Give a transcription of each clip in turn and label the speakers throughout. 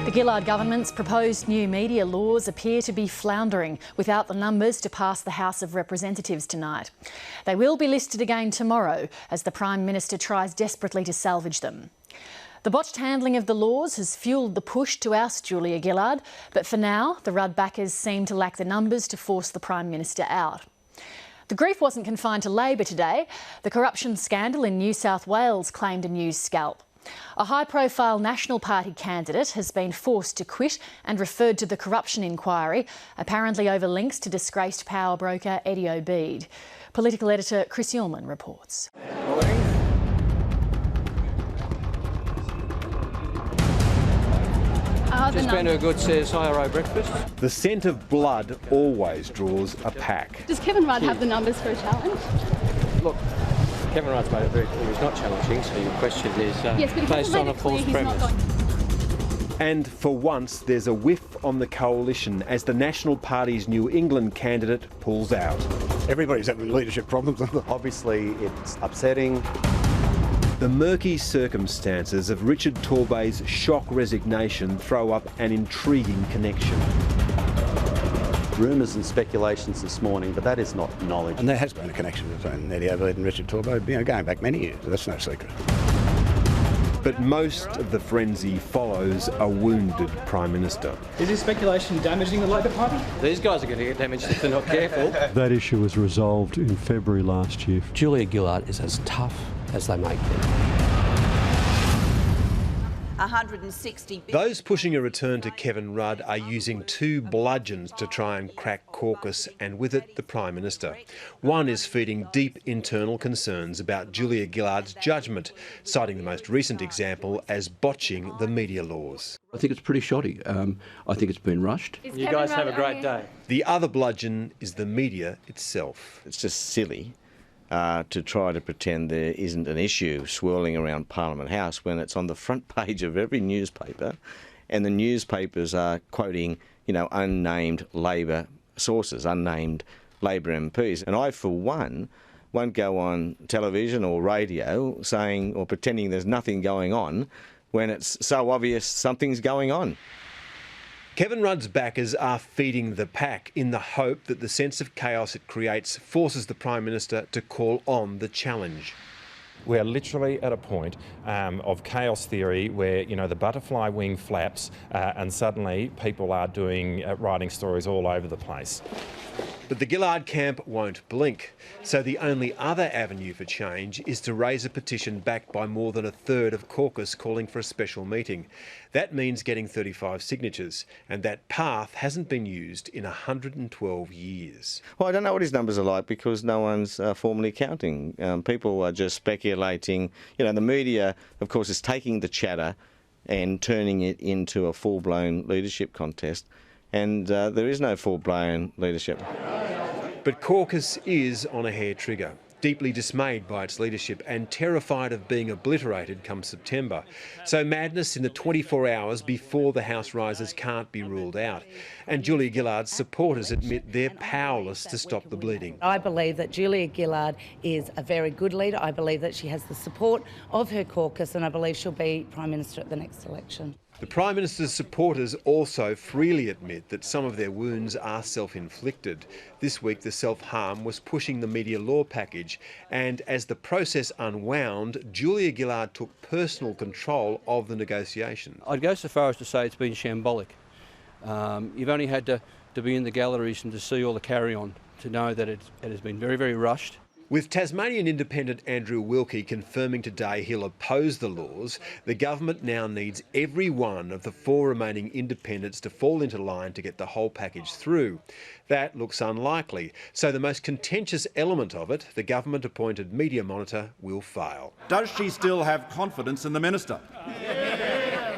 Speaker 1: The Gillard government's proposed new media laws appear to be floundering without the numbers to pass the House of Representatives tonight. They will be listed again tomorrow as the Prime Minister tries desperately to salvage them. The botched handling of the laws has fuelled the push to oust Julia Gillard, but for now, the Rudd backers seem to lack the numbers to force the Prime Minister out. The grief wasn't confined to Labor today. The corruption scandal in New South Wales claimed a news scalp. A high-profile National Party candidate has been forced to quit and referred to the corruption inquiry, apparently over links to disgraced power broker Eddie Obeid. Political editor Chris Ullman reports.
Speaker 2: Just been to a good CSIRO breakfast.
Speaker 3: The scent of blood always draws a pack.
Speaker 4: Does Kevin Rudd have the numbers for a challenge?
Speaker 2: Look, Kevin Rudd's made it very clear he's not challenging, so your question is based on a false premise.
Speaker 3: And for once, there's a whiff on the coalition as the National Party's New England candidate pulls out.
Speaker 5: Everybody's having leadership problems.
Speaker 6: Obviously, it's upsetting.
Speaker 3: The murky circumstances of Richard Torbey's shock resignation throw up an intriguing connection.
Speaker 6: Rumours and speculations this morning, but that is not knowledge.
Speaker 5: And there has been a connection between Eddie Obeid and Richard Torbey, going back many years. That's no secret.
Speaker 3: But most of the frenzy follows a wounded Prime Minister.
Speaker 7: Is this speculation damaging the Labor Party?
Speaker 2: These guys are going to get damaged if they're not careful.
Speaker 8: That issue was resolved in February last year.
Speaker 9: Julia Gillard is as tough as they make them.
Speaker 10: 160
Speaker 3: Those pushing a return to Kevin Rudd are using two bludgeons to try and crack caucus and with it the Prime Minister. One is feeding deep internal concerns about Julia Gillard's judgment, citing the most recent example as botching the media laws.
Speaker 9: I think it's pretty shoddy. I think it's been rushed.
Speaker 2: You guys have a great day.
Speaker 3: The other bludgeon is the media itself.
Speaker 11: It's just silly to try to pretend there isn't an issue swirling around Parliament House when it's on the front page of every newspaper, and the newspapers are quoting, unnamed Labor sources, unnamed Labor MPs. And I, for one, won't go on television or radio saying or pretending there's nothing going on when it's so obvious something's going on.
Speaker 3: Kevin Rudd's backers are feeding the pack in the hope that the sense of chaos it creates forces the Prime Minister to call on the challenge.
Speaker 12: We are literally at a point of chaos theory where, the butterfly wing flaps and suddenly people are writing stories all over the place.
Speaker 3: But the Gillard camp won't blink, so the only other avenue for change is to raise a petition backed by more than a third of caucus calling for a special meeting. That means getting 35 signatures, and that path hasn't been used in 112 years.
Speaker 11: Well, I don't know what his numbers are like because no one's formally counting. People are just speculating. The media, of course, is taking the chatter and turning it into a full-blown leadership contest. And there is no full-blown leadership.
Speaker 3: But caucus is on a hair trigger, deeply dismayed by its leadership and terrified of being obliterated come September. So madness in the 24 hours before the House rises can't be ruled out. And Julia Gillard's supporters admit they're powerless to stop the bleeding.
Speaker 13: I believe that Julia Gillard is a very good leader. I believe that she has the support of her caucus, and I believe she'll be Prime Minister at the next election.
Speaker 3: The Prime Minister's supporters also freely admit that some of their wounds are self-inflicted. This week, the self-harm was pushing the media law package, and as the process unwound, Julia Gillard took personal control of the negotiation.
Speaker 9: I'd go so far as to say it's been shambolic. You've only had to be in the galleries and to see all the carry-on to know that it has been very, very rushed.
Speaker 3: With Tasmanian Independent Andrew Wilkie confirming today he'll oppose the laws, the government now needs every one of the 4 remaining independents to fall into line to get the whole package through. That looks unlikely, so the most contentious element of it, the government-appointed media monitor, will fail.
Speaker 14: Does she still have confidence in the minister?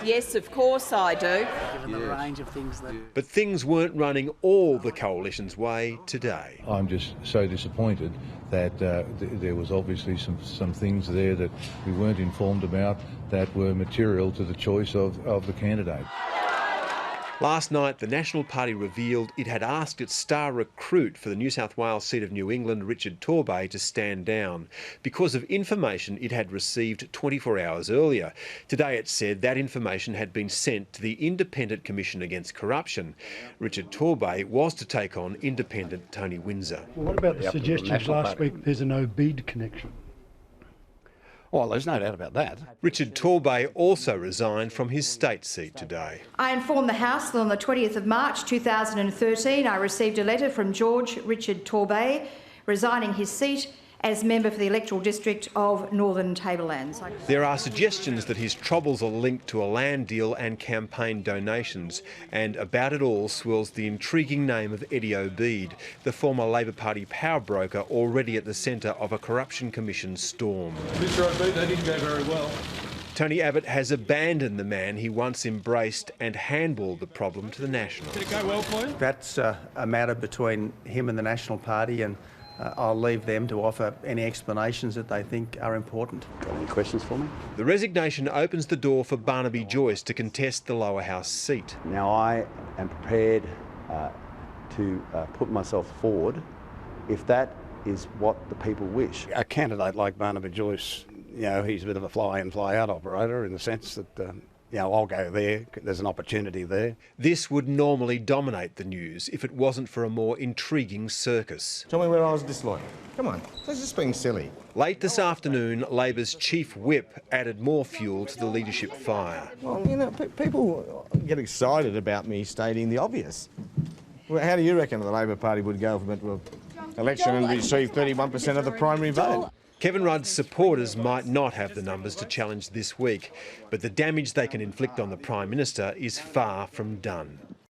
Speaker 10: Yes, of course I do.
Speaker 7: Given the range of things that...
Speaker 3: But things weren't running all the coalition's way today.
Speaker 15: I'm just so disappointed that there was obviously some things there that we weren't informed about that were material to the choice of the candidate.
Speaker 3: Last night, the National Party revealed it had asked its star recruit for the New South Wales seat of New England, Richard Torbay, to stand down because of information it had received 24 hours earlier. Today it said that information had been sent to the Independent Commission Against Corruption. Richard Torbay was to take on independent Tony Windsor.
Speaker 16: Well, what about the suggestions last week there's an OBED connection?
Speaker 5: Well, there's no doubt about that.
Speaker 3: Richard Torbay also resigned from his state seat today.
Speaker 17: I informed the House that on the 20th of March 2013 I received a letter from George Richard Torbay resigning his seat as member for the electoral district of Northern Tablelands.
Speaker 3: There are suggestions that his troubles are linked to a land deal and campaign donations, and about it all swirls the intriguing name of Eddie Obeid, the former Labor Party power broker already at the centre of a Corruption Commission storm.
Speaker 15: Mr Obeid, that didn't go very well.
Speaker 3: Tony Abbott has abandoned the man he once embraced and handballed the problem to the National.
Speaker 7: Did it go well for you?
Speaker 18: That's a matter between him and the National Party, and I'll leave them to offer any explanations that they think are important.
Speaker 6: Got any questions for me?
Speaker 3: The resignation opens the door for Barnaby Joyce to contest the lower house seat.
Speaker 6: Now, I am prepared to put myself forward if that is what the people wish.
Speaker 5: A candidate like Barnaby Joyce, he's a bit of a fly-in, fly-out operator in the sense that, I'll go there, there's an opportunity there.
Speaker 3: This would normally dominate the news if it wasn't for a more intriguing circus.
Speaker 19: Tell me where I was disloyal. Come on, this is being silly.
Speaker 3: Late this afternoon, Labor's chief whip added more fuel to the leadership fire.
Speaker 19: Well, people get excited about me stating the obvious. Well, how do you reckon the Labor Party would go if it went to an election and receive 31% of the primary vote?
Speaker 3: Kevin Rudd's supporters might not have the numbers to challenge this week, but the damage they can inflict on the Prime Minister is far from done.